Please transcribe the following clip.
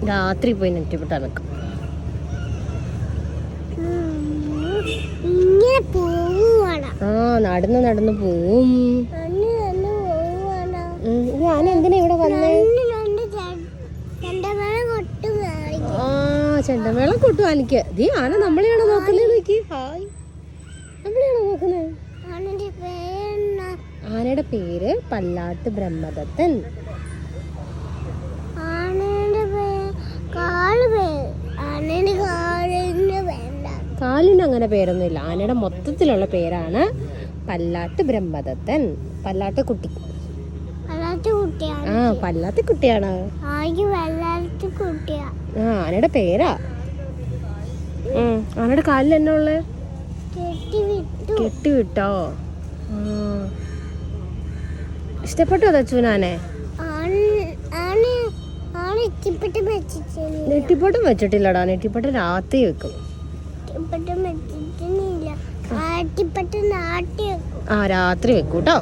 രാത്രി പോയി നെറ്റിപ്പട്ട നിൽക്കും. നടന്ന് നടന്ന് പോവും. ഞാൻ എന്തിനാ ഇവിടെ വന്നേ? ചെണ്ടമേളം കൊട്ടു എനിക്ക്. നീ ആന നമ്മളെയാണോ നോക്കുന്നേ? നോക്കി. ഹായ്, നമ്മളെയാണോ നോക്കുന്നേ? ആനയുടെ പേര് പല്ലാട്ട് ബ്രഹ്മദത്തൻ. കാലിന് അങ്ങനെ പേരൊന്നുമില്ല. ആനയുടെ മൊത്തത്തിലുള്ള പേരാണ് പല്ലാട്ട് ബ്രഹ്മദത്തൻ. പല്ലാട്ട് കുട്ടി. പല്ലാത്തി കുട്ടിയാണ്. ആനയുടെ പേരാ. ആനയുടെ കാലിൽ എന്നാ ഉള്ളേ? കെട്ടിവിട്ടോ? ഇഷ്ടപ്പെട്ടോ ദച്ചുവിനാനെ? നെറ്റിപ്പട്ടം വെച്ചിട്ടില്ലടാ. നെറ്റിപ്പട്ടം രാത്രി വെക്കും. രാത്രി വെക്കൂട്ടോ.